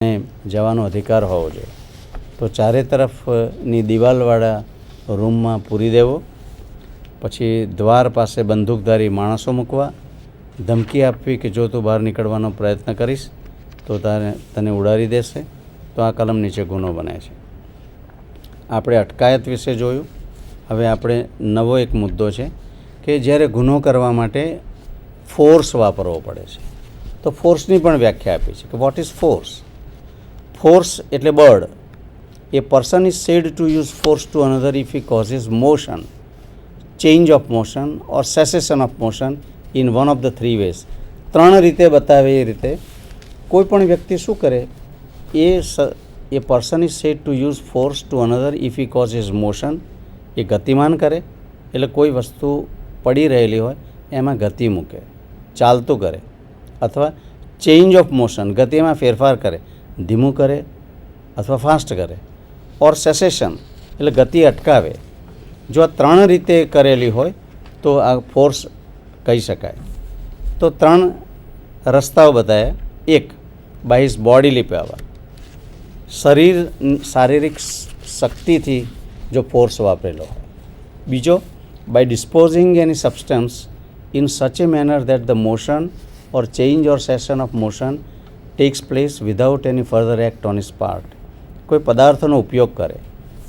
ને જવાનો અધિકાર હોવો જોઈએ. તો ચારે તરફની દિવાલવાળા રૂમમાં પૂરી દેવો, પછી દ્વાર પાસે બંદૂકધારી માણસો મૂકવા, ધમકી આપવી કે જો તું બહાર નીકળવાનો પ્રયત્ન કરીશ તો તને ઉડાડી દેશે. તો આ કલમ નીચે ગુનો બને છે. આપણે અટકાયત વિશે જોયું. હવે આપણે નવો એક મુદ્દો છે કે જ્યારે ગુનો કરવા માટે ફોર્સ વાપરવો પડે છે. તો ફોર્સની પણ વ્યાખ્યા આપી છે કે વોટ ઇઝ ફોર્સ. ફોર્સ એટલે બળ. A person is said to use force to another if he causes motion, change of motion or cessation of motion in one of the three ways. ત્રણ રીતે બતાવે એ રીતે કોઈ પણ વ્યક્તિ શું કરે, a person is said to use force to another if he causes motion. એ ગતિમાન કરે એટલે કોઈ વસ્તુ પડી રહેલી હોય એમાં ગતિ મૂકે, ચાલતું કરે. અથવા ચેન્જ ઓફ મોશન, ગતિમાં ફેરફાર કરે, ધીમું કરે અથવા ફાસ્ટ કરે. ઓર સેસેશન એટલે ગતિ અટકાવે. જો આ ત્રણ રીતે કરેલી હોય તો આ ફોર્સ કહી શકાય. તો ત્રણ રસ્તાઓ બતાવ્યા. એક, બાય હિઝ બોડીલી પાવર, શારીરિક શક્તિથી જો ફોર્સ વાપરેલો હોય. બીજો, by disposing any substance in such a manner that the motion or change or cessation of motion takes place without any further act on his part. કોઈ પદાર્થનો ઉપયોગ કરે.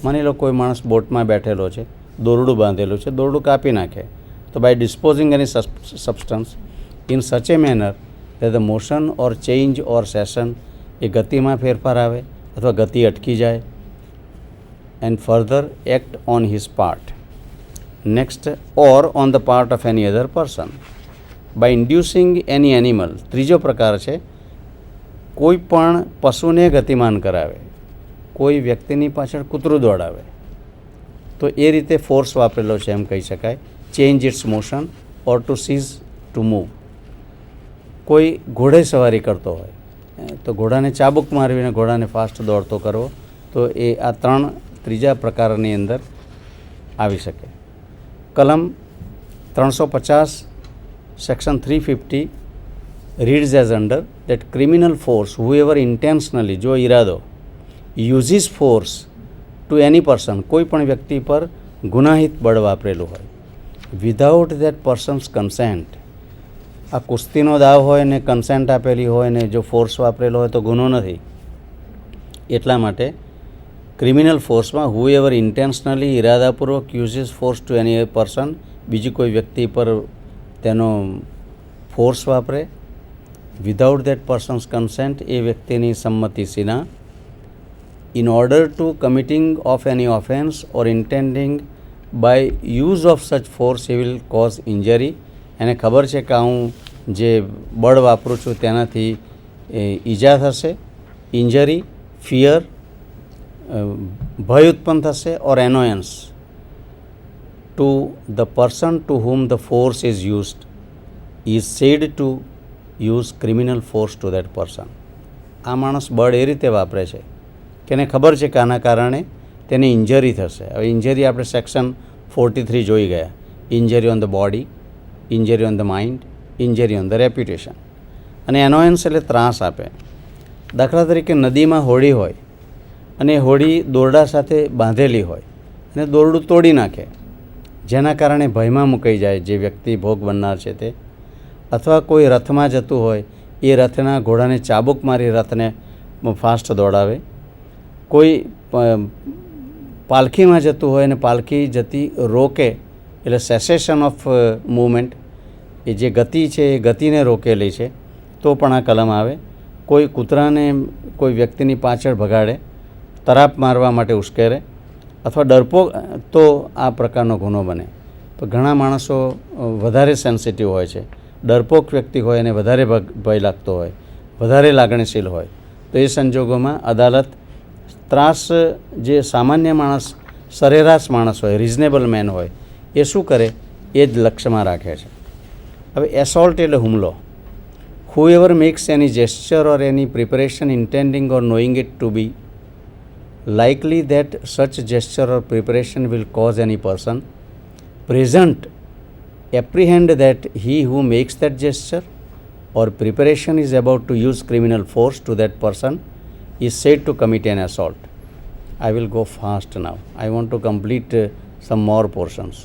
માની લો કોઈ માણસ બોટમાં બેઠેલો છે, દોરડું બાંધેલું છે, દોરડું કાપી નાખે. તો by disposing any substance in such a manner that the motion or change or cessation, એ ગતિમાં ફેરફાર આવે અથવા ગતિ અટકી જાય. and further act on his part. next, or on the part of any other person. By inducing any animal. ત્રીજો પ્રકાર છે કોઈ પણ પશુને ગતિમાન કરાવે, કોઈ વ્યક્તિની પાછળ કૂતરું દોડાવે. તો એ રીતે ફોર્સ વાપરેલો છે એમ કહી શકાય. Change its motion or to cease to move. કોઈ ઘોડે સવારી કરતો હોય તો ઘોડાને ચાબુક મારવીને ઘોડાને ફાસ્ટ દોડતો કરવો. તો એ આ ત્રીજા પ્રકારની અંદર આવી શકે. કલમ 350 Section 350 reads as under that criminal force, whoever intentionally, જો ઈરાદો, uses force to any person, કોઈ પણ વ્યક્તિ પર ગુનાહિત બળ વાપરેલું હોય, without that person's consent. આ કુસ્તીનો દાવ હોય ને કન્સેન્ટ આપેલી હોય ને જો ફોર્સ વાપરેલો હોય તો ગુનો નથી. એટલા માટે ક્રિમિનલ ફોર્સમાં whoever intentionally, ઈરાદાપૂર્વક uses force to any person, બીજી કોઈ વ્યક્તિ પર તેનો ફોર્સ વાપરે વિધાઉટ દેટ પર્સન્સ કન્સેન્ટ, એ વ્યક્તિની સંમતિ સિના, in order to committing of any offence or intending by use of such force he will cause injury. એને ખબર છે કે હું જે બળ વાપરું છું તેનાથી ઈજા થશે, ઇન્જરી, ફિયર, ભય ઉત્પન્ન થશે, ઓર એનોયન્સ to the person to whom the force is used is said to use criminal force to that person. આ માણસ બળ એ રીતે વાપરે છે કે એને ખબર છે કે આના કારણે તેને ઇન્જરી થશે. હવે ઇન્જરી આપણે સેક્શન 43 જોઈ ગયા. Injury on the body, injury on the mind, injury on the reputation. અને એનોયન્સ એટલે ત્રાસ આપે. દાખલા તરીકે નદીમાં હોડી હોય અને હોડી દોરડા સાથે બાંધેલી હોય અને દોરડું તોડી નાખે, જેના કારણે ભયમાં મુકાઈ જાય જે વ્યક્તિ ભોગ બનનાર છે તે. અથવા કોઈ રથમાં જતું હોય, એ રથના ઘોડાને ચાબુક મારી રથને ફાસ્ટ દોડાવે. કોઈ પાલખીમાં જતું હોય અને પાલખી જતી રોકે એટલે સેસેશન ઓફ મૂવમેન્ટ, એ જે ગતિ છે એ ગતિને રોકેલી છે તો પણ આ કલમ આવે. કોઈ કૂતરાને કોઈ વ્યક્તિની પાછળ ભગાડે, તરાપ મારવા માટે ઉશ્કેરે અથવા ડરપોક, તો આ પ્રકારનો ગુનો બને. તો ઘણા માણસો વધારે સેન્સિટિવ હોય છે. ડરપોક વ્યક્તિ હોય અને વધારે ભય લાગતો હોય, વધારે લાગણીશીલ હોય, તો એ સંજોગોમાં અદાલત ત્રાસ, જે સામાન્ય માણસ, સરેરાશ માણસ હોય, રિઝનેબલ મેન હોય, એ શું કરે એ જ લક્ષ્યમાં રાખે છે. હવે એસોલ્ટ એટલે હુમલો. whoever makes any gesture or any preparation intending or knowing it to be likely that such gesture or preparation will cause any person present apprehend that he who makes that gesture or preparation is about to use criminal force to that person is said to commit an assault. I will go fast now. I want to complete some more portions.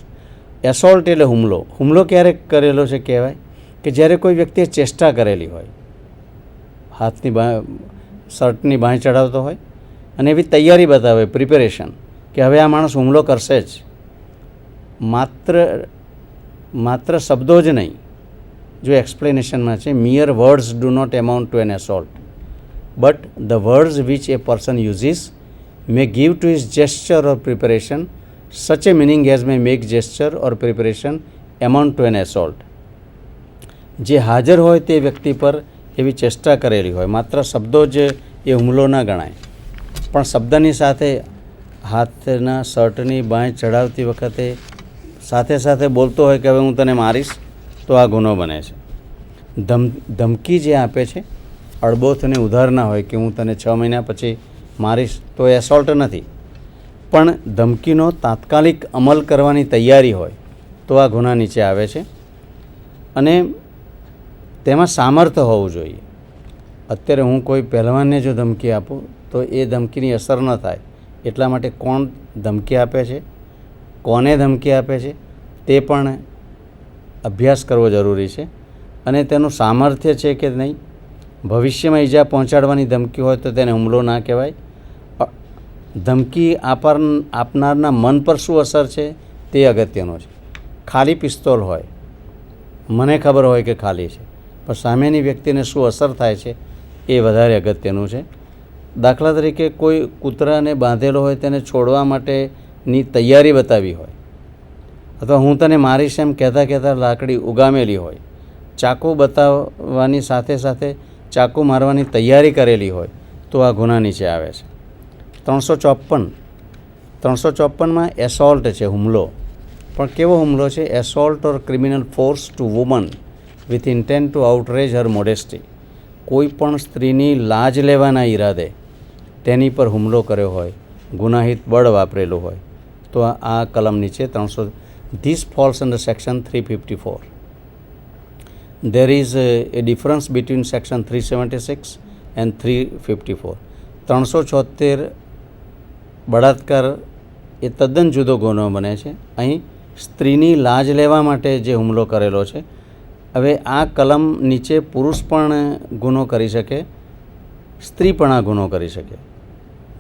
Assault એટલે હુમલો. હુમલો ક્યારે કરેલો છે કહેવાય કે જ્યારે કોઈ વ્યક્તિએ ચેષ્ટા કરેલી હોય, હાથની શર્ટની બાંય ચડાવતો હોય અને એવી તૈયારી બતાવે, પ્રિપેરેશન, કે હવે આ માણસ હુમલો કરશે જ. માત્ર શબ્દો જ નહીં, જો એક્સપ્લેનેશનમાં છે, mere words do not amount to an assault, but the words which a person uses may give to his gesture or preparation such a meaning as may make gesture or preparation amount to an assault. જે હાજર હોય તે વ્યક્તિ પર એવી ચેષ્ટા કરેલી હોય, માત્ર શબ્દો જ એ હુમલો ના ગણાય, પણ શબ્દની સાથે હાથના શર્ટની બાંય ચડાવતી વખતે સાથે સાથે બોલતો હોય કે હવે હું તને મારીશ, તો આ ગુનો બને છે. ધમકી જે આપે છે, અડબોથને ઉધાર ના હોય કે હું તને 6 મહિના પછી મારીશ, તો એ એસોલ્ટ નથી. પણ ધમકીનો તાત્કાલિક અમલ કરવાની તૈયારી હોય તો આ ગુના નીચે આવે છે. અને તેમાં સામર્થ્ય હોવું જોઈએ. અત્યારે હું કોઈ પહેલવાનને જો ધમકી આપું તો એ ધમકીની અસર ન થાય, એટલા માટે કોણ ધમકી આપે છે, કોને ધમકી આપે છે, તે પણ અભ્યાસ કરવો જરૂરી છે. અને તેનું સામર્થ્ય છે કે નહીં. ભવિષ્યમાં ઈજા પહોંચાડવાની ધમકી હોય તો તેને હુમલો ના કહેવાય. ધમકી આપનારના મન પર શું અસર છે તે અગત્યનું છે. ખાલી પિસ્તોલ હોય, મને ખબર હોય કે ખાલી છે, પણ સામેની વ્યક્તિને શું અસર થાય છે એ વધારે અગત્યનું છે. દાખલા તરીકે કોઈ કૂતરાને બાંધેલો હોય તેને છોડવા માટેની તૈયારી બતાવી હોય, અથવા હું તને મારીશ એમ કહેતા કહેતા લાકડી ઉગામેલી હોય, ચાકુ બતાવવાની સાથે સાથે ચાકુ મારવાની તૈયારી કરેલી હોય, તો આ ગુના નીચે આવે છે. 354માં એસોલ્ટ છે, હુમલો. પણ કેવો હુમલો છે? Assault or criminal force to woman with intent to outrage her modesty. કોઈ પણ સ્ત્રીની લાજ લેવાના ઈરાદે તેની પર હુમલો કર્યો હોય, ગુનાહિત બળ વાપરેલું હોય, તો આ કલમ નીચે 300. This false under section 354. There is a difference between section 376 and 354. 376 બળાત્કાર એ તદ્દન જુદો ગુનો બને છે. અહીં સ્ત્રીની લાજ લેવા માટે જે હુમલો કરેલો છે. હવે આ કલમ નીચે પુરુષ પણ ગુનો કરી શકે, સ્ત્રી પણ આ ગુનો કરી શકે.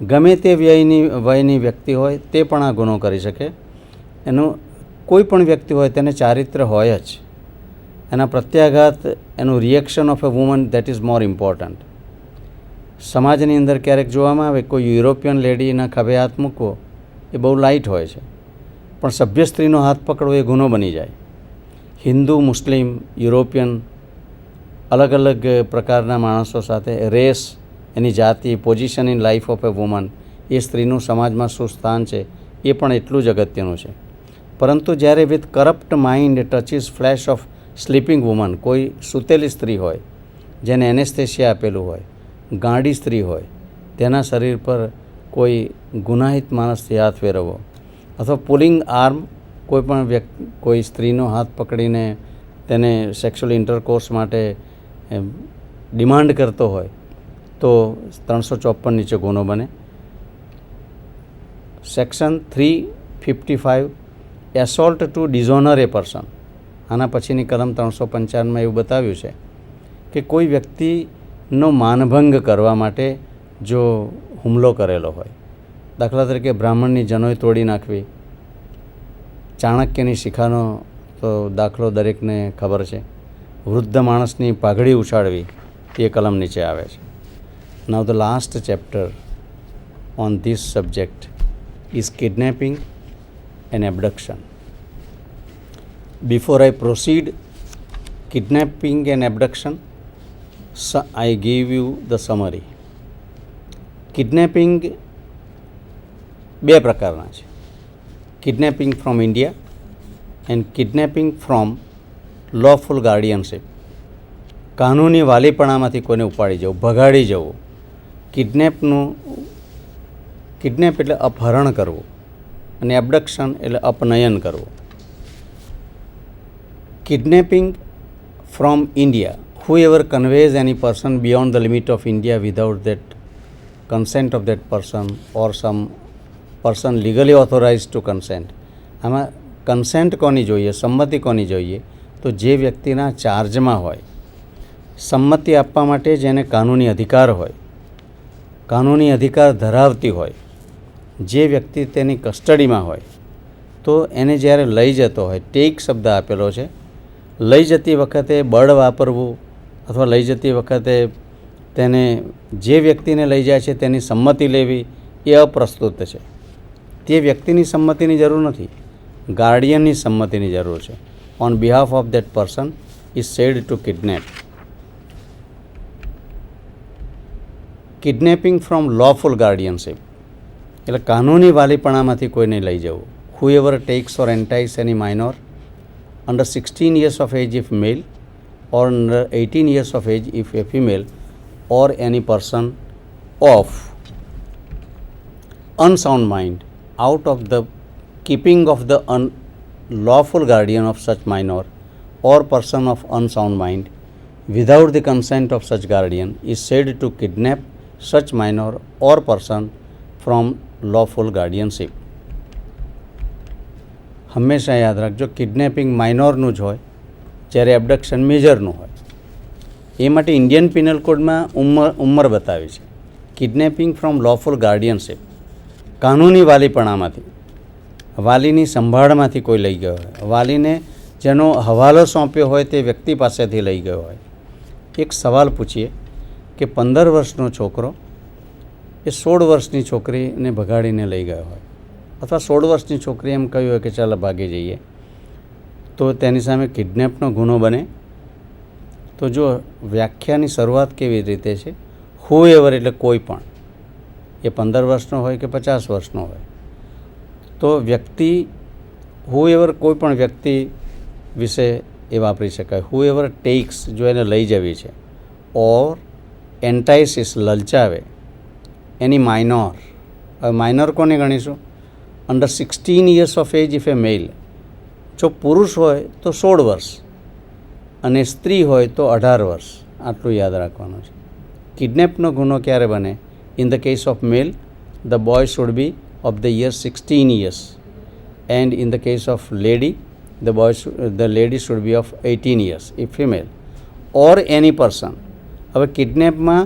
ગમે તે વયની વ્યક્તિ હોય તે પણ આ ગુનો કરી શકે. એનું કોઈ પણ વ્યક્તિ હોય તેને ચારિત્ર્ય હોય જ. એના પ્રત્યાઘાત, એનું reaction of a woman, that is more important. સમાજની અંદર ક્યારેક જોવામાં આવે કોઈ યુરોપિયન લેડીના ખભે હાથ મૂકવો એ બહુ લાઇટ હોય છે, પણ સભ્ય સ્ત્રીનો હાથ પકડવો એ ગુનો બની જાય. હિન્દુ, મુસ્લિમ, યુરોપિયન, અલગ અલગ પ્રકારના માણસો સાથે રેસ, એની જાતિ, position in life of a woman, એ સ્ત્રીનું સમાજમાં શું સ્થાન છે એ પણ એટલું જ અગત્યનું છે. પરંતુ જ્યારે with corrupt mind ટચિસ flash of sleeping woman, કોઈ સૂતેલી સ્ત્રી હોય જેને એનેસ્થેશિયા આપેલું હોય, ગાંડી સ્ત્રી હોય, તેના શરીર પર કોઈ ગુનાહિત માણસથી હાથ ફેરવવો, અથવા પુલિંગ આર્મ, કોઈ સ્ત્રીનો હાથ પકડીને તેને સેક્સ્યુઅલ ઇન્ટરકોર્સ માટે ડિમાન્ડ કરતો હોય, તો 354 નીચે ગુનો બને. સેક્શન 355 એસોલ્ટ ટુ ડિઝોનર એ પર્સન. આના પછીની કલમ 355માં એવું બતાવ્યું છે કે કોઈ વ્યક્તિનો માનભંગ કરવા માટે જો હુમલો કરેલો હોય, દાખલા તરીકે બ્રાહ્મણની જનોઈ તોડી નાખવી, ચાણક્યની શિખાનો તો દાખલો દરેકને ખબર છે, વૃદ્ધ માણસની પાઘડી ઉછાળવી, એ કલમ નીચે આવે છે. Now the last chapter on this subject is kidnapping and abduction. Before I proceed, kidnapping and abduction, I give you the summary. Kidnapping બે પ્રકારના છે. Kidnapping from India and kidnapping from lawful guardianship. કાનૂની વાલીપણામાંથી કોઈને ઉપાડી જવું, ભગાડી જવું. Kidnap એટલે અપહરણ કરવું, અને એબડક્શન એટલે અપનયન કરવું. Kidnapping from India, whoever conveys any person beyond the limit of India without that consent of that person or some person legally authorized to consent. આમાં કન્સેન્ટ કોની જોઈએ, સંમતિ કોની જોઈએ? તો જે વ્યક્તિના ચાર્જમાં હોય, સંમતિ આપવા માટે જેને કાનૂની અધિકાર હોય, કાનૂની અધિકાર ધરાવતી હોય, જે વ્યક્તિ તેની કસ્ટડીમાં હોય, તો એને જ્યારે લઈ જતો હોય, ટેક શબ્દ આપેલો છે, લઈ જતી વખતે બળ વાપરવું અથવા લઈ જતી વખતે તેને જે વ્યક્તિને લઈ જાય છે તેની સંમતિ લેવી એ અપ્રસ્તુત છે. તે વ્યક્તિની સંમતિની જરૂર નથી, ગાર્ડિયનની સંમતિની જરૂર છે. On behalf of that person is said to kidnap. Kidnapping from lawful guardianship એટલે કાનૂની વાલીપણામાંથી કોઈને લઈ જવું. whoever takes or entice any minor under 16 years of age if male or under 18 years of age if a female or any person of unsound mind out of the keeping of the unlawful guardian of such minor or person of unsound mind without the consent of such guardian is said to kidnap such minor or person from lawful guardianship. હંમેશા યાદ રાખજો, kidnapping માઇનોરનું જ હોય જ્યારે એબડક્શન મેજરનું હોય. એ માટે Indian penal કોડમાં ઉંમર બતાવી છે. કિડનેપિંગ ફ્રોમ લોફુલ ગાર્ડિયનશીપ કાનૂની વાલીપણામાંથી, વાલીની સંભાળમાંથી કોઈ લઈ ગયો હોય, વાલીને જેનો હવાલો સોંપ્યો હોય તે વ્યક્તિ પાસેથી લઈ ગયો હોય. એક સવાલ પૂછીએ કે 15 વર્ષનો છોકરો એ 16 વર્ષની છોકરીને ભગાડીને લઈ ગયો હોય, અથવા 16 વર્ષની છોકરી એમ કહ્યું હોય કે ચાલો ભાગી જઈએ, તો તેની સામે કિડનેપનો ગુનો બને? તો જો વ્યાખ્યાની શરૂઆત કેવી રીતે છે, whoever એટલે કોઈ પણ, એ 15 વર્ષનો હોય કે 50 વર્ષનો હોય, તો વ્યક્તિ whoever કોઈ પણ વ્યક્તિ વિશે એ વાપરી શકાય. whoever takes જો એને લઈ જવી છે, or entices લલચાવે એની માઇનોર. હવે માઇનોર કોને ગણીશું? Under 16 years of age if a male, જો પુરુષ હોય તો 16 વર્ષ અને સ્ત્રી હોય તો 18 વર્ષ. આટલું યાદ રાખવાનું છે. કિડનેપનો ગુનો ક્યારે બને? In the case of male the boy should be of the year 16 years and in the case of lady the lady should be of 18 years if female or any person. હવે કિડનેપમાં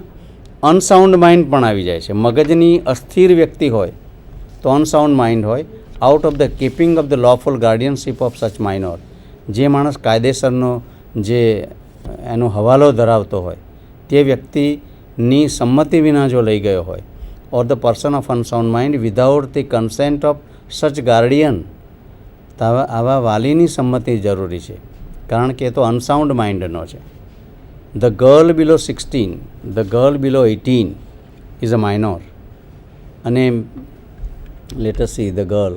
અનસાઉન્ડ માઇન્ડ પણ આવી જાય છે. મગજની અસ્થિર વ્યક્તિ હોય તો અનસાઉન્ડ માઇન્ડ હોય, out of the keeping of the lawful guardianship of such minor. જે માણસ કાયદેસરનો જે એનો હવાલો ધરાવતો હોય તે વ્યક્તિની સંમતિ વિના જો લઈ ગયો હોય, or the person of unsound mind without the consent of such guardian, તો આવા વાલીની સંમતિ જરૂરી છે, કારણ કે એ તો અનસાઉન્ડ માઇન્ડનો છે. The girl below 16, the girl below 18 is a minor. અને let us see the girl.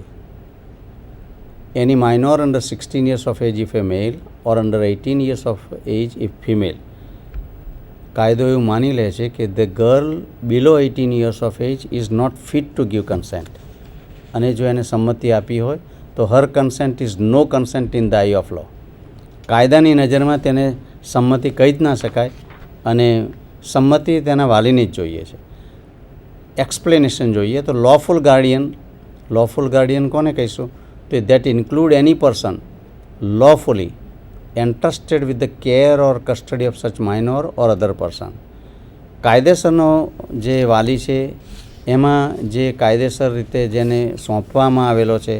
Any minor under 16 years of age if a male or under 18 years of age if female. કાયદો એવું માની લે છે કે the girl below 18 years of age is not fit to give consent. અને જો એને સંમતિ આપી હોય તો her consent is no consent in the eye of law. કાયદાની નજરમાં તેને સંમતિ કહી જ ના શકાય અને સંમતિ તેના વાલીની જ જોઈએ છે. એક્સપ્લેનેશન જોઈએ તો લોફુલ ગાર્ડિયન કોને કહીશું? તો that include any person lawfully entrusted with the care or custody of such minor or other person. કાયદેસરનો જે વાલી છે એમાં જે કાયદેસર રીતે જેને સોંપવામાં આવેલો છે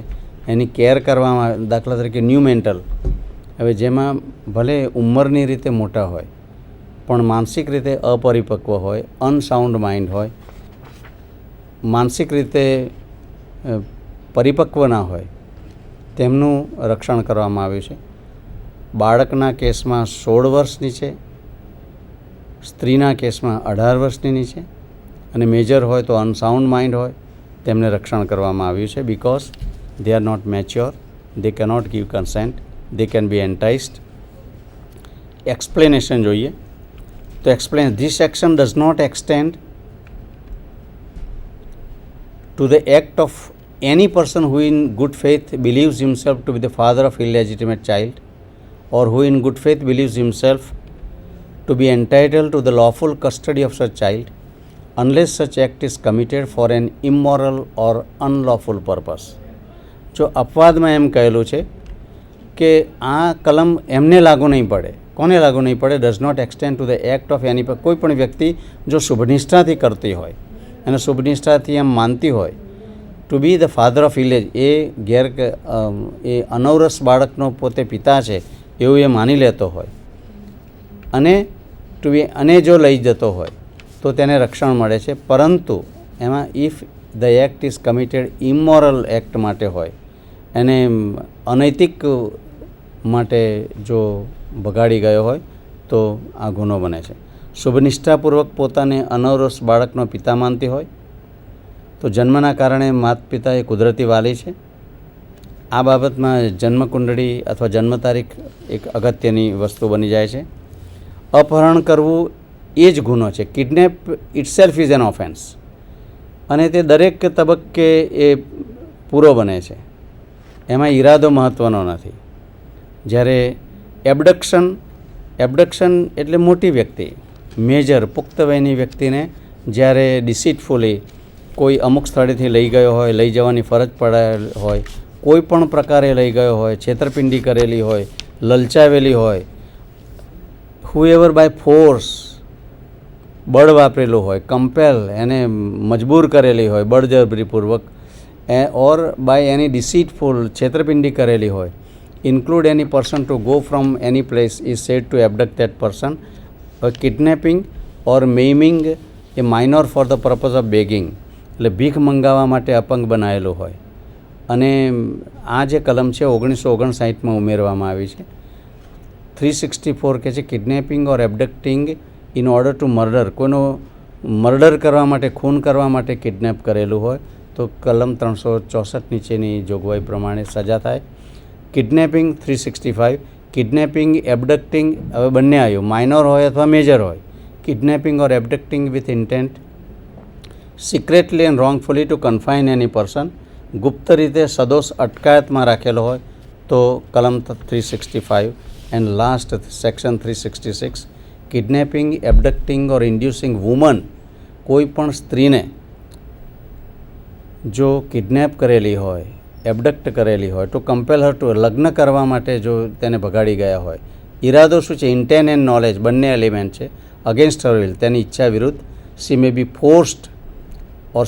એની કેર કરવામાં, દાખલા તરીકે ન્યૂ મેન્ટલ, હવે જેમાં ભલે ઉંમરની રીતે મોટા હોય પણ માનસિક રીતે અપરિપક્વ હોય, અનસાઉન્ડ માઇન્ડ હોય, માનસિક રીતે પરિપક્વ ના હોય, તેમનું રક્ષણ કરવામાં આવ્યું છે. બાળકના કેસમાં 16 વર્ષની છે, સ્ત્રીના કેસમાં 18 વર્ષની છે, અને મેજર હોય તો અનસાઉન્ડ માઇન્ડ હોય તેમને રક્ષણ કરવામાં આવ્યું છે. Because they are not mature, they cannot give consent, they can be enticed. Explanation જોઈએ તો explain this action does not extend to the act of any person who in good faith believes himself to be the father of illegitimate child, or who in good faith believes himself to be entitled to the lawful custody of such child, unless such act is committed for an immoral or unlawful purpose. જો અપવાદમાં એમ કહેલું છે કે આ કલમ એમને લાગુ નહીં પડે. કોને લાગુ નહીં પડે? Does not extend to the act of any પર. કોઈ પણ વ્યક્તિ જો શુભનિષ્ઠાથી કરતી હોય અને શુભનિષ્ઠાથી એમ માનતી હોય to be the father of village, એ અનૌરસ બાળકનો પોતે પિતા છે એવું એ માની લેતો હોય અને અને જો લઈ જતો હોય તો તેને રક્ષણ મળે છે. પરંતુ એમાં if the act is committed immoral act માટે હોય, એને અનૈતિક માટે જો બગાડી ગયો હોય તો આ ગુનો બને છે. શુભનિષ્ઠાપૂર્વક પોતાને અનૌરસ બાળકનો પિતા માનતી હોય તો જન્મના કારણે માતા પિતા એ કુદરતી વાલી છે. આ બાબતમાં જન્મકુંડળી અથવા જન્મ તારીખ એક અગત્યની વસ્તુ બની જાય છે. અપહરણ કરવું એ જ ગુનો છે. Kidnap itself is an offence અને તે દરેક તબક્કે એ પૂરો બને છે. એમાં ઈરાદો મહત્ત્વનો નથી. જ્યારે એબડક્શન એટલે મોટી વ્યક્તિ, મેજર પુખ્ત વયની વ્યક્તિને જ્યારે ડિસીટફુલી કોઈ અમુક સ્થળેથી લઈ ગયો હોય, લઈ જવાની ફરજ પડેલ હોય, કોઈ પણ પ્રકારે લઈ ગયો હોય, છેતરપિંડી કરેલી હોય, લલચાવેલી હોય, હુએવર બાય ફોર્સ બળ વાપરેલું હોય, કમ્પેલ એને મજબૂર કરેલી હોય બળજબરીપૂર્વક, ઓર બાય એની ડિસીટફુલ છેતરપિંડી કરેલી હોય, include any person to go from any place is said to abduct that person. Kidnapping or maiming a minor for the purpose of begging, એટલે ભીખ મંગાવવા માટે અપંગ બનાવેલું હોય. અને આ જે કલમ છે 1959માં ઉમેરવામાં આવી છે. 364 કહે છે kidnapping or abducting in order to murder, કોઈનો મર્ડર કરવા માટે, ખૂન કરવા માટે કિડનેપ કરેલું હોય તો કલમ 364 નીચેની જોગવાઈ પ્રમાણે સજા થાય. કિડનેપિંગ 365, કિડનેપિંગ એબડક્ટિંગ હવે બંને આવ્યું, માઇનોર હોય અથવા મેજર હોય. Kidnapping or abducting with intent secretly and wrongfully to confine any person, ગુપ્ત રીતે સદોષ અટકાયતમાં રાખેલો હોય તો કલમ 365. And last section 366, kidnapping abducting or inducing woman, કોઈ પણ સ્ત્રીને જો કિડનેપ કરેલી હોય, એબડક્ટ કરેલી હોય તો કમ્પેલ હર ટુ, લગ્ન કરવા માટે જો તેને ભગાડી ગયા હોય. ઈરાદો શું છે? ઇન્ટેન એન્ડ નોલેજ બંને એલિમેન્ટ છે. અગેન્સ્ટ હર વિલ, તેની ઈચ્છા વિરુદ્ધ. She may B forced or